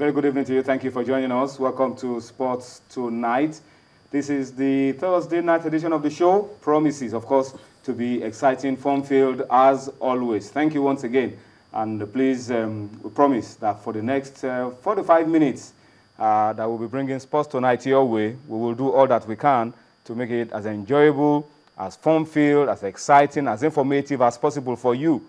very good evening to you. Thank you for joining us. Welcome to Sports Tonight. This is the Thursday night edition of the show. Promises, of course, to be exciting, fun-filled as always. Thank you once again. And please, we promise that for the next 45 minutes that we'll be bringing Sports Tonight your way, we will do all that we can to make it as enjoyable, as fun-filled, as exciting, as informative as possible for you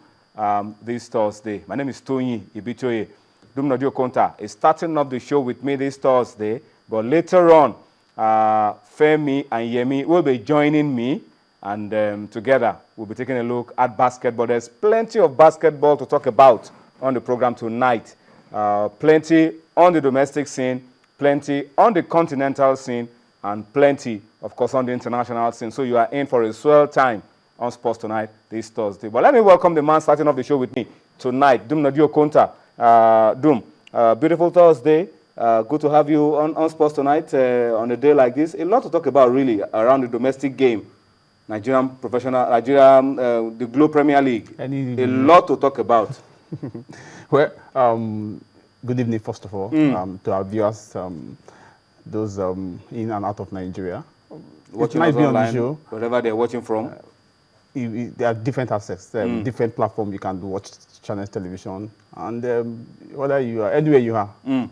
this Thursday. My name is Tony Ibitoye. Dumnadio Konta is starting up the show with me this Thursday, but later on, Femi and Yemi will be joining me, and together we'll be taking a look at basketball. There's plenty of basketball to talk about on the program tonight. Plenty on the domestic scene, plenty on the continental scene, and plenty, of course, on the international scene. So you are in for a swell time on Sports Tonight this Thursday. But let me welcome the man starting off the show with me tonight, Dumnadio Konta. Beautiful Thursday. Good to have you on Sports Tonight on a day like this. A lot to talk about, really, around the domestic game. The Globe Premier League. A lot to talk about. Well, good evening, first of all, to our viewers, those in and out of Nigeria. Watching us online, on the show, wherever they're watching from. There are different access, different platforms you can watch channels, television, and whether you are anywhere you are,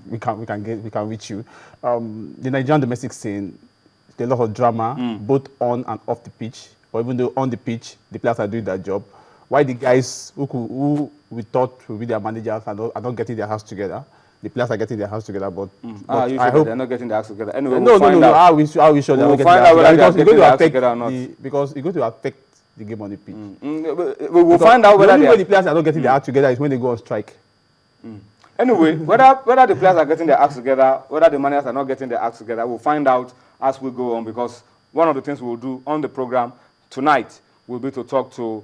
we can reach you. The Nigerian domestic scene, there's a lot of drama, both on and off the pitch. Or even though on the pitch, the players are doing their job. Why the guys who we thought would be their managers are not getting their house together? The players are getting their house together, but I hope they're not getting their house together. Anyway, no. How we sure they're not getting their house together? Because it's going to affect the game on the pitch. We will find out whether the players are not getting their act together is when they go on strike. Anyway, whether the players are getting their acts together, whether the managers are not getting their acts together, we'll find out as we go on, because one of the things we'll do on the program tonight will be to talk to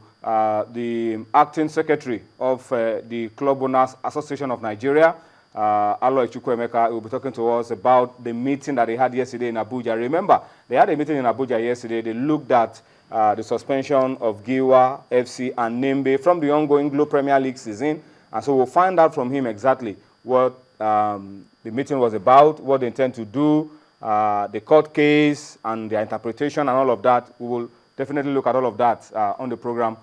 the acting secretary of the Club Owners Association of Nigeria, Aloy Chukwuemeka. Will be talking to us about the meeting that they had yesterday in Abuja. Remember, they had a meeting in Abuja yesterday. They looked at the suspension of Giwa, FC, and Nembe from the ongoing Globe Premier League season. And so we'll find out from him exactly what the meeting was about, what they intend to do, the court case, and their interpretation, and all of that. We will definitely look at all of that on the program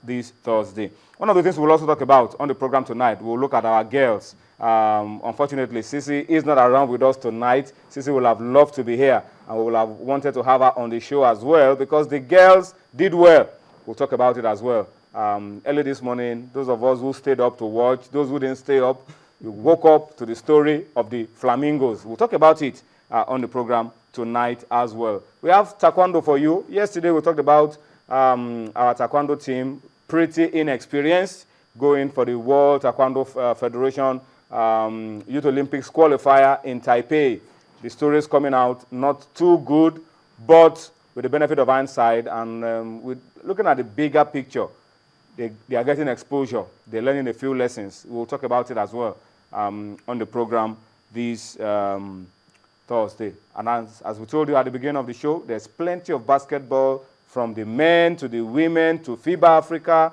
this Thursday. One of the things we'll also talk about on the program tonight, we'll look at our girls. Unfortunately, Sisi is not around with us tonight. Sisi will have loved to be here, and we will have wanted to have her on the show as well, because the girls did well. We'll talk about it as well. Early this morning, those of us who stayed up to watch, those who didn't stay up, we woke up to the story of the Flamingoes. We'll talk about it on the program tonight as well. We have taekwondo for you. Yesterday, we talked about our taekwondo team, pretty inexperienced, going for the World Taekwondo Federation Youth Olympics qualifier in Taipei. The story is coming out not too good, but with the benefit of hindsight, and with looking at the bigger picture, they are getting exposure. They're learning a few lessons. We'll talk about it as well on the program this Thursday. And as we told you at the beginning of the show, there's plenty of basketball, from the men to the women to FIBA Africa,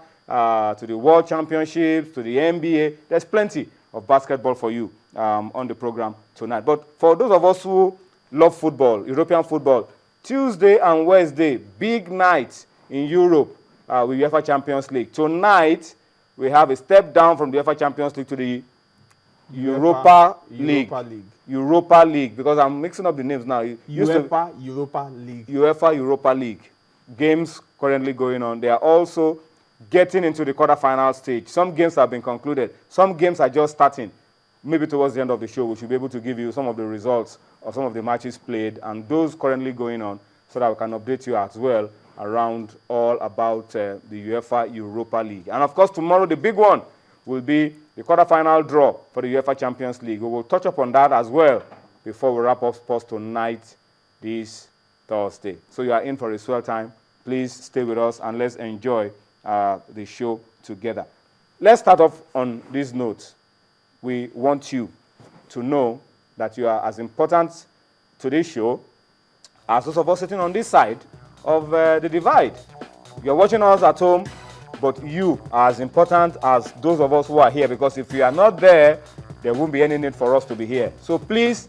to the World Championships, to the NBA. There's plenty of basketball for you on the program tonight. But for those of us who love football, European football, Tuesday and Wednesday, big night in Europe with UEFA Champions League. Tonight, we have a step down from the UEFA Champions League to the Europa League, because I'm mixing up the names now. UEFA Europa League. Games currently going on. They are also getting into the quarterfinal stage. Some games have been concluded. Some games are just starting. Maybe towards the end of the show, we should be able to give you some of the results of some of the matches played and those currently going on, so that we can update you as well around all about the UEFA Europa League. And of course, tomorrow the big one will be the quarterfinal draw for the UEFA Champions League. We will touch upon that as well before we wrap up Sports Tonight this Thursday. So you are in for a swell time. Please stay with us and let's enjoy the show together. Let's start off on this note. We want you to know that you are as important to this show as those of us sitting on this side of the divide. You're watching us at home, but you are as important as those of us who are here, because if you are not there, there won't be any need for us to be here. So please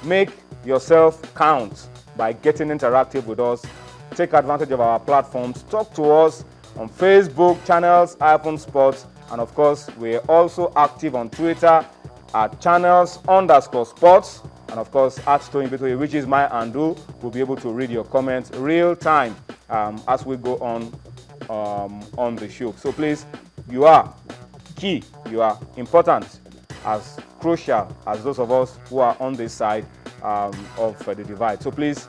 make yourself count by getting interactive with us. Take advantage of our platforms. Talk to us on Facebook, channels, iPhone Sports, and of course, we're also active on Twitter at channels_sports, and of course, at Toyinbitoye, which is my handle. We'll be able to read your comments real time as we go on the show. So please, you are key, you are important, as crucial as those of us who are on this side of the divide. So please,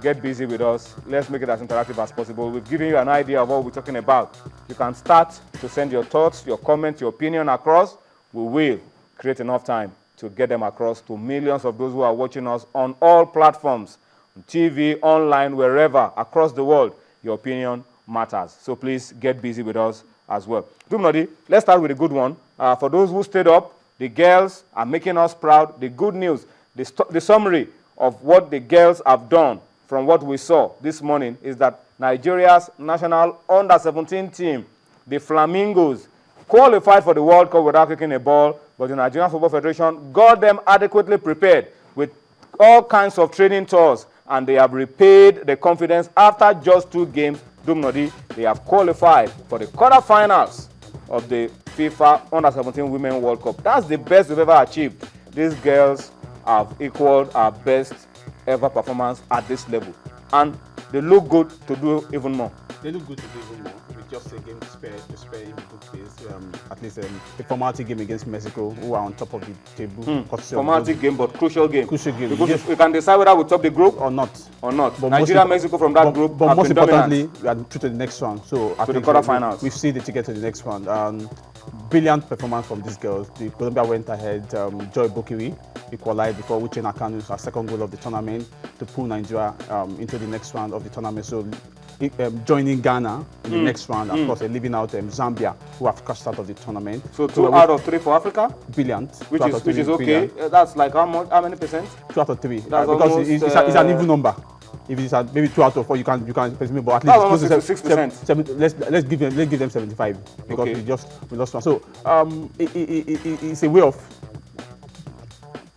get busy with us. Let's make it as interactive as possible. We've given you an idea of what we're talking about. You can start to send your thoughts, your comments, your opinion across. We will create enough time to get them across to millions of those who are watching us on all platforms, on TV, online, wherever, across the world. Your opinion matters. So please get busy with us as well. Dumnodi, let's start with a good one. For those who stayed up, the girls are making us proud. The good news, the summary of what the girls have done from what we saw this morning is that Nigeria's national under-17 team, the Flamingoes, qualified for the World Cup without kicking a ball, but the Nigerian Football Federation got them adequately prepared with all kinds of training tours, and they have repaid the confidence after just 2 games. Dumnodi, they have qualified for the quarterfinals of the FIFA Under-17 Women World Cup. That's the best we've ever achieved. These girls have equaled our best ever performance at this level, and they look good to do even more. They look good to do even more. With just a game to spare in good place. At least a formality game against Mexico, who are on top of the table. Formality game, but crucial game. Crucial game. Because yes. we can decide whether we top the group or not. But Nigeria, Mexico from that group. But most importantly, dominant. we are through to the next one. So to the quarterfinals. We see the ticket to the next one. Brilliant performance from these girls. The Colombia went ahead. Joy Bokiri equalized before Uche Nakanu, our second goal of the tournament, to pull Nigeria into the next round of the tournament. So joining Ghana in the next round, of course, leaving out Zambia, who have crashed out of the tournament. So 2 out of 3 for Africa. Brilliant. Which is okay. That's like how many percent? 2 out of 3. That's because almost, it's an even number. If it's maybe 2 out of 4, you can presume, but at least it's 6%. Let's give them 75 because we lost one. So it's a way of.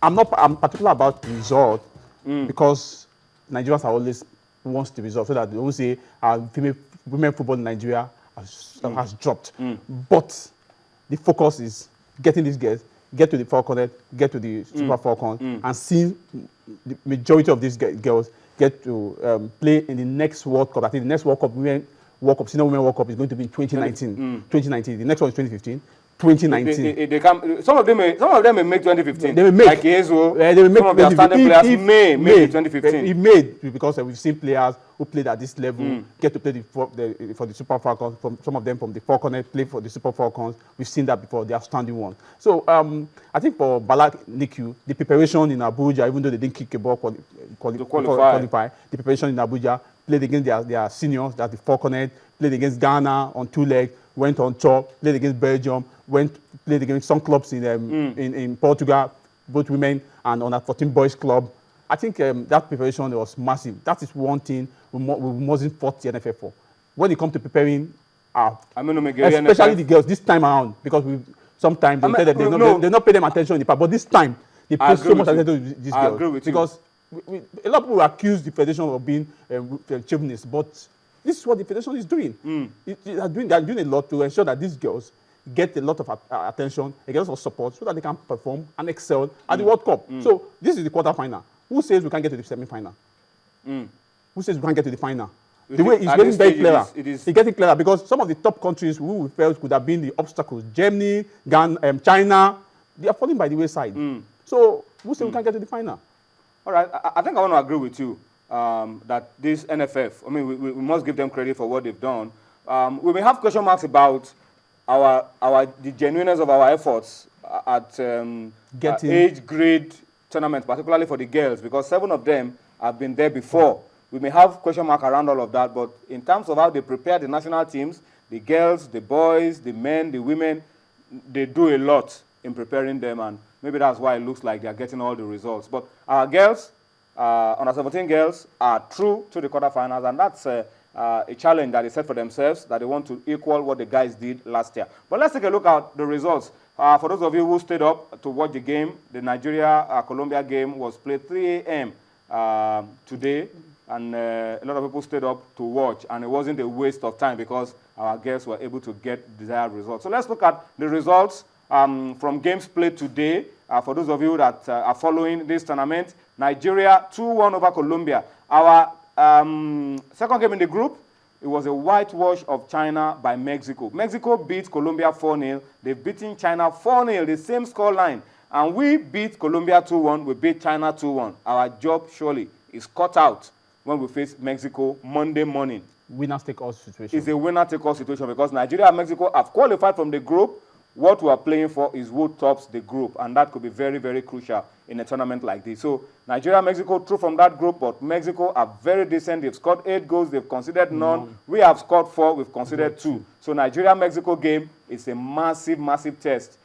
I'm particular about the result because Nigerians are always wants the result, so that they won't say women football in Nigeria has dropped. But the focus is getting these girls, get to the Falconet, get to the Super Falcon, and seeing the majority of these girls get to play in the next World Cup. I think the next World Cup, Senior Women World Cup is going to be in 2019. 2019. The next one is 2015. 2019. Some of them may make 2015. They will make. Like Yezo, they will make. Some of their standing players may make 2015. He made because we've seen players who played at this level get to play for the Super Falcons. Some of them from the Falconet play for the Super Falcons. We've seen that before. The outstanding one. So I think for Balak Niku, the preparation in Abuja, even though they didn't kick a ball qualify, the preparation in Abuja, played against their seniors, that's the Falconet, played against Ghana on 2 legs, went on tour, played against Belgium, played against some clubs in Portugal, both women and on a 14 boys club. I think that preparation was massive. That is one thing we mustn't fault the NFF for. When it comes to preparing, especially the girls this time around, because sometimes they not pay them attention in the past, but this time they pay so much attention to these girls. I agree with you. Because a lot of people accuse the federation of being chauvinist, but this is what the federation is doing. They are doing a lot to ensure that these girls get a lot of attention, a lot of support, so that they can perform and excel at the World Cup. So this is the quarterfinal. Who says we can't get to the semi-final? Who says we can't get to the final? The way it's getting very clearer. It's getting clearer because some of the top countries who we felt could have been the obstacles, Germany, Ghana, China, they are falling by the wayside. So who says we can't get to the final? All right, I think I want to agree with you that this NFF, we must give them credit for what they've done. We may have question marks about the genuineness of our efforts at age grade tournaments, particularly for the girls, because 7 of them have been there before. We may have question mark around all of that, but in terms of how they prepare the national teams, the girls, the boys, the men, the women, they do a lot in preparing them, and maybe that's why it looks like they're getting all the results. But our girls, under 17 girls, are through to the quarterfinals, and that's a challenge that they set for themselves, that they want to equal what the guys did last year. But let's take a look at the results For those of you who stayed up to watch the game, the Nigeria-Colombia game was played 3 a.m. Today, and a lot of people stayed up to watch, and it wasn't a waste of time because our guests were able to get desired results. So let's look at the results from games played today. For those of you that are following this tournament, Nigeria 2-1 over Colombia. Our second game in the group, it was a whitewash of China by Mexico. Mexico beat Colombia 4-0. They've beaten China 4-0, the same scoreline. And we beat Colombia 2-1. We beat China 2-1. Our job surely is cut out when we face Mexico Monday morning. Winner-take-all situation. It's a winner-take-all situation because Nigeria and Mexico have qualified from the group. What we are playing for is who tops the group, and that could be very, very crucial in a tournament like this. So Nigeria and Mexico through from that group, but Mexico are very decent. They've scored 8 goals. They've conceded none. We have scored 4. We've conceded 2. So Nigeria-Mexico game is a massive, massive test